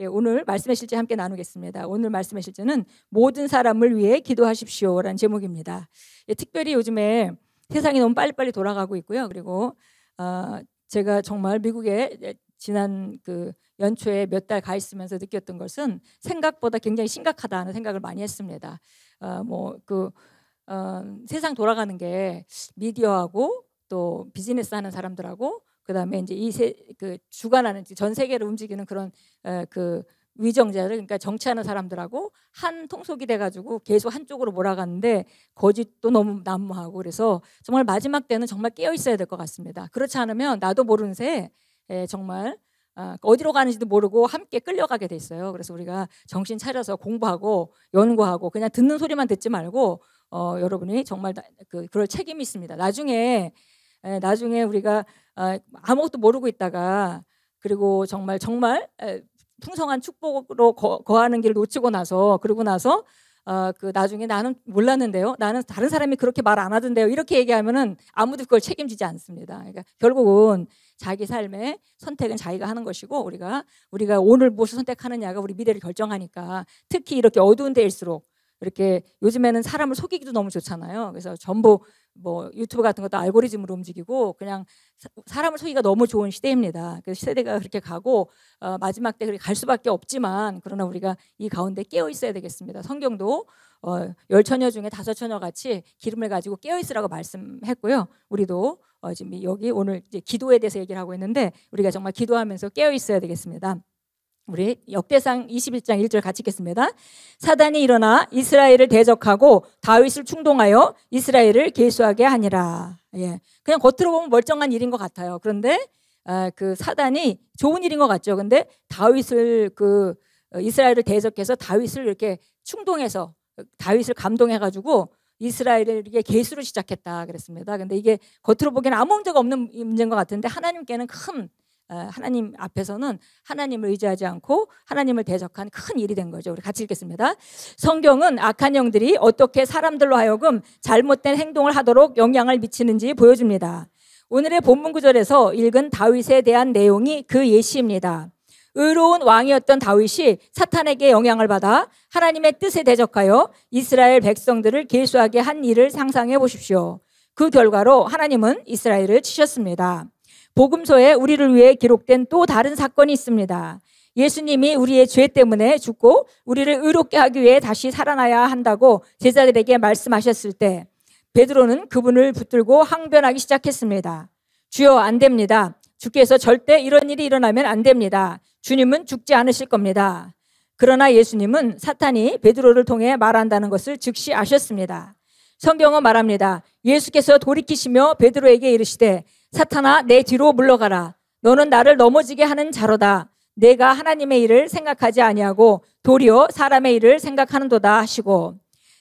예, 오늘 말씀의 실제 함께 나누겠습니다. 오늘 말씀의 실제는 모든 사람을 위해 기도하십시오라는 제목입니다. 예, 특별히 요즘에 세상이 너무 빨리빨리 돌아가고 있고요. 그리고 제가 정말 미국에 지난 그 연초에 몇 달 가 있으면서 느꼈던 것은 생각보다 굉장히 심각하다는 생각을 많이 했습니다. 세상 돌아가는 게 미디어하고 또 비즈니스 하는 사람들하고 그다음에 이제 주관하는 전 세계를 움직이는 그런 그 위정자들, 그러니까 정치하는 사람들하고 한 통속이 돼가지고 계속 한쪽으로 몰아가는데 거짓도 너무 난무하고, 그래서 정말 마지막 때는 정말 깨어 있어야 될 것 같습니다. 그렇지 않으면 나도 모르는 새에 정말 어디로 가는지도 모르고 함께 끌려가게 돼 있어요. 그래서 우리가 정신 차려서 공부하고 연구하고 그냥 듣는 소리만 듣지 말고 여러분이 정말 그럴 책임이 있습니다. 나중에 우리가 아무것도 모르고 있다가 그리고 정말 풍성한 축복으로 거하는 길을 놓치고 나서, 그러고 나서 나중에 나는 몰랐는데요, 나는 다른 사람이 그렇게 말 안 하던데요, 이렇게 얘기하면은 아무도 그걸 책임지지 않습니다. 그러니까 결국은 자기 삶의 선택은 자기가 하는 것이고, 우리가 오늘 무엇을 선택하느냐가 우리 미래를 결정하니까, 특히 이렇게 어두운 데일수록, 이렇게 요즘에는 사람을 속이기도 너무 좋잖아요. 그래서 전부 뭐 유튜브 같은 것도 알고리즘으로 움직이고 그냥 사람을 속이기가 너무 좋은 시대입니다. 그래서 시대가 그렇게 가고 마지막 때 그렇게 갈 수밖에 없지만, 그러나 우리가 이 가운데 깨어 있어야 되겠습니다. 성경도 10처녀 중에 5처녀 같이 기름을 가지고 깨어 있으라고 말씀했고요. 우리도 지금 여기 오늘 이제 기도에 대해서 얘기를 하고 있는데, 우리가 정말 기도하면서 깨어 있어야 되겠습니다. 우리 역대상 21장 1절 같이 읽겠습니다. 사단이 일어나 이스라엘을 대적하고 다윗을 충동하여 이스라엘을 계수하게 하니라. 예, 그냥 겉으로 보면 멀쩡한 일인 것 같아요. 그런데 그 사단이 좋은 일인 것 같죠. 그런데 다윗을 이스라엘을 대적해서 다윗을 이렇게 충동해서 다윗을 감동해가지고 이스라엘을 이게 계수를 시작했다 그랬습니다. 그런데 이게 겉으로 보기에는 아무 문제가 없는 문제인 것 같은데, 하나님께는 하나님 앞에서는 하나님을 의지하지 않고 하나님을 대적한 큰 일이 된 거죠. 우리 같이 읽겠습니다. 성경은 악한 영들이 어떻게 사람들로 하여금 잘못된 행동을 하도록 영향을 미치는지 보여줍니다. 오늘의 본문 구절에서 읽은 다윗에 대한 내용이 그 예시입니다. 의로운 왕이었던 다윗이 사탄에게 영향을 받아 하나님의 뜻에 대적하여 이스라엘 백성들을 계수하게 한 일을 상상해 보십시오. 그 결과로 하나님은 이스라엘을 치셨습니다. 복음서에 우리를 위해 기록된 또 다른 사건이 있습니다. 예수님이 우리의 죄 때문에 죽고 우리를 의롭게 하기 위해 다시 살아나야 한다고 제자들에게 말씀하셨을 때, 베드로는 그분을 붙들고 항변하기 시작했습니다. 주여, 안 됩니다. 주께서 절대 이런 일이 일어나면 안 됩니다. 주님은 죽지 않으실 겁니다. 그러나 예수님은 사탄이 베드로를 통해 말한다는 것을 즉시 아셨습니다. 성경은 말합니다. 예수께서 돌이키시며 베드로에게 이르시되, 사탄아, 내 뒤로 물러가라. 너는 나를 넘어지게 하는 자로다. 내가 하나님의 일을 생각하지 아니하고 도리어 사람의 일을 생각하는도다 하시고,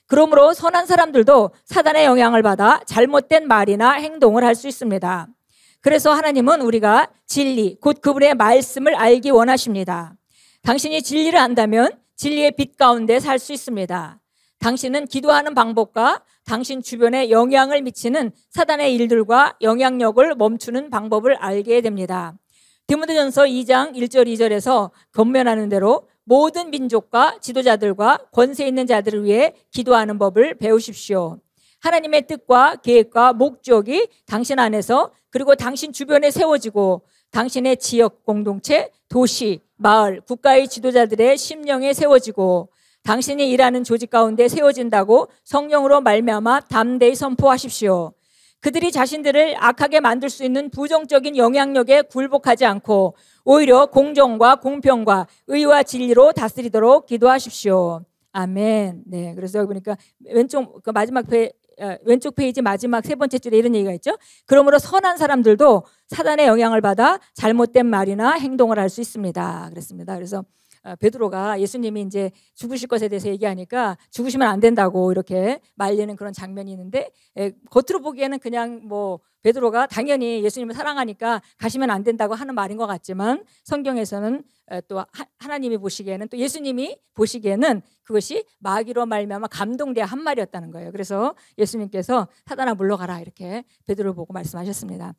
그러므로 선한 사람들도 사단의 영향을 받아 잘못된 말이나 행동을 할 수 있습니다. 그래서 하나님은 우리가 진리, 곧 그분의 말씀을 알기 원하십니다. 당신이 진리를 안다면 진리의 빛 가운데 살 수 있습니다. 당신은 기도하는 방법과 당신 주변에 영향을 미치는 사단의 일들과 영향력을 멈추는 방법을 알게 됩니다. 디모데전서 2장 1절 2절에서 권면하는 대로 모든 민족과 지도자들과 권세 있는 자들을 위해 기도하는 법을 배우십시오. 하나님의 뜻과 계획과 목적이 당신 안에서 그리고 당신 주변에 세워지고, 당신의 지역 공동체, 도시, 마을, 국가의 지도자들의 심령에 세워지고, 당신이 일하는 조직 가운데 세워진다고 성령으로 말미암아 담대히 선포하십시오. 그들이 자신들을 악하게 만들 수 있는 부정적인 영향력에 굴복하지 않고 오히려 공정과 공평과 의와 진리로 다스리도록 기도하십시오. 아멘. 네, 그래서 여기 보니까 왼쪽 페이지 마지막 세 번째 줄에 이런 얘기가 있죠. 그러므로 선한 사람들도 사단의 영향을 받아 잘못된 말이나 행동을 할 수 있습니다. 그랬습니다. 그래서 베드로가 예수님이 이제 죽으실 것에 대해서 얘기하니까 죽으시면 안 된다고 이렇게 말리는 그런 장면이 있는데, 겉으로 보기에는 그냥 뭐 베드로가 당연히 예수님을 사랑하니까 가시면 안 된다고 하는 말인 것 같지만, 성경에서는 또 하나님이 보시기에는, 또 예수님이 보시기에는 그것이 마귀로 말미암아 감동되어 한 말이었다는 거예요. 그래서 예수님께서 사단아 물러가라 이렇게 베드로를 보고 말씀하셨습니다.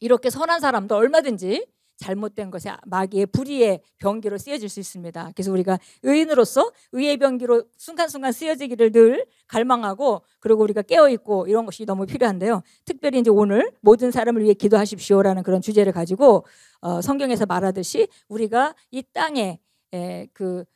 이렇게 선한 사람도 얼마든지 잘못된 것에 마귀의 불의의 병기로 쓰여질 수 있습니다. 그래서 우리가 의인으로서 의의 병기로 순간순간 쓰여지기를 늘 갈망하고, 그리고 우리가 깨어있고 이런 것이 너무 필요한데요. 특별히 이제 오늘 모든 사람을 위해 기도하십시오라는 그런 주제를 가지고 성경에서 말하듯이 우리가 이 땅에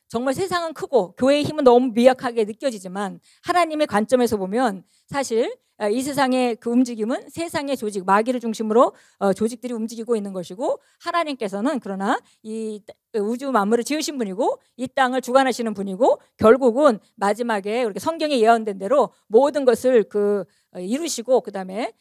정말 세상은 크고 교회의 힘은 너무 미약하게 느껴지지만 하나님의 관점에서 보면 사실 이 세상의 그 움직임은 세상의 조직, 마귀를 중심으로 조직들이 움직이고 있는 것이고, 하나님께서는 그러나 이 우주 만물을 지으신 분이고 이 땅을 주관하시는 분이고, 결국은 마지막에 이렇게 성경에 예언된 대로 모든 것을 이루시고 그다음에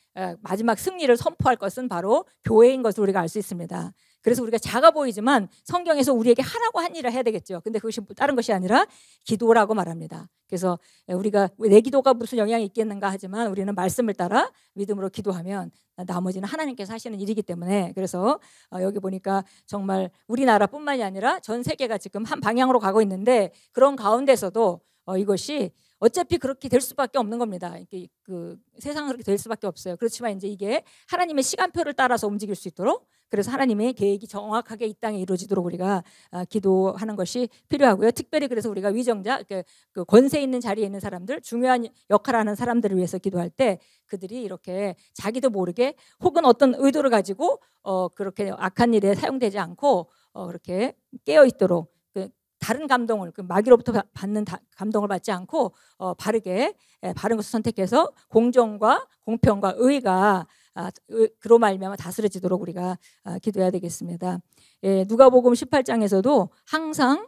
마지막 승리를 선포할 것은 바로 교회인 것을 우리가 알 수 있습니다. 그래서 우리가 작아 보이지만 성경에서 우리에게 하라고 한 일을 해야 되겠죠. 근데 그것이 다른 것이 아니라 기도라고 말합니다. 그래서 우리가 내 기도가 무슨 영향이 있겠는가 하지만 우리는 말씀을 따라 믿음으로 기도하면 나머지는 하나님께서 하시는 일이기 때문에, 그래서 여기 보니까 정말 우리나라뿐만이 아니라 전 세계가 지금 한 방향으로 가고 있는데, 그런 가운데서도 이것이 어차피 그렇게 될 수밖에 없는 겁니다. 세상은 그렇게 될 수밖에 없어요. 그렇지만 이제 이게 하나님의 시간표를 따라서 움직일 수 있도록, 그래서 하나님의 계획이 정확하게 이 땅에 이루어지도록 우리가 기도하는 것이 필요하고요. 특별히 그래서 우리가 위정자, 그 권세 있는 자리에 있는 사람들, 중요한 역할을 하는 사람들을 위해서 기도할 때 그들이 이렇게 자기도 모르게 혹은 어떤 의도를 가지고 그렇게 악한 일에 사용되지 않고 그렇게 깨어 있도록, 다른 감동을, 마귀로부터 받는 감동을 받지 않고 바르게 바른 것을 선택해서 공정과 공평과 의가 그로 말미암아 다스려지도록 우리가 기도해야 되겠습니다. 누가복음 18장에서도 항상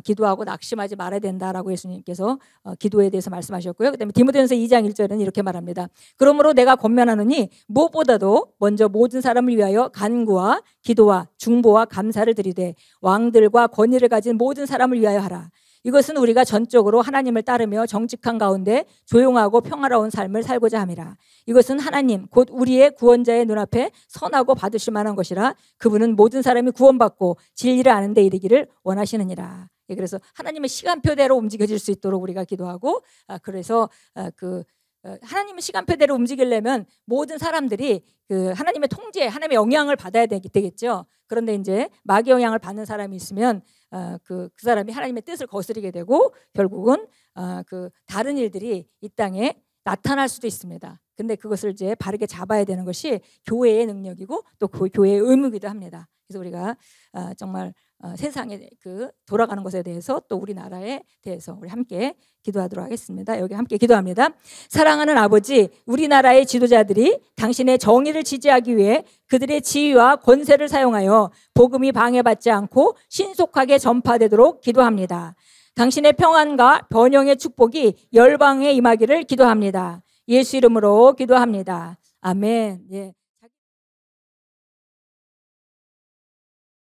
기도하고 낙심하지 말아야 된다라고 예수님께서 기도에 대해서 말씀하셨고요. 그다음에 디모데전서 2장 1절은 이렇게 말합니다. 그러므로 내가 권면하노니 무엇보다도 먼저 모든 사람을 위하여 간구와 기도와 중보와 감사를 드리되 왕들과 권위를 가진 모든 사람을 위하여 하라. 이것은 우리가 전적으로 하나님을 따르며 정직한 가운데 조용하고 평화로운 삶을 살고자 함이라. 이것은 하나님 곧 우리의 구원자의 눈앞에 선하고 받으실 만한 것이라. 그분은 모든 사람이 구원받고 진리를 아는 데 이르기를 원하시느니라. 그래서 하나님의 시간표대로 움직여질 수 있도록 우리가 기도하고, 그래서 하나님의 시간표대로 움직이려면 모든 사람들이 하나님의 통제, 하나님의 영향을 받아야 되겠죠. 그런데 이제 마귀 영향을 받는 사람이 있으면 그 사람이 하나님의 뜻을 거스르게 되고 결국은 다른 일들이 이 땅에 나타날 수도 있습니다. 근데 그것을 이제 바르게 잡아야 되는 것이 교회의 능력이고 또 교회의 의무이기도 합니다. 그래서 우리가 정말 세상에 돌아가는 것에 대해서 또 우리나라에 대해서 우리 함께 기도하도록 하겠습니다. 여기 함께 기도합니다. 사랑하는 아버지, 우리나라의 지도자들이 당신의 정의를 지지하기 위해 그들의 지위와 권세를 사용하여 복음이 방해받지 않고 신속하게 전파되도록 기도합니다. 당신의 평안과 번영의 축복이 열방에 임하기를 기도합니다. 예수 이름으로 기도합니다. 아멘. 예.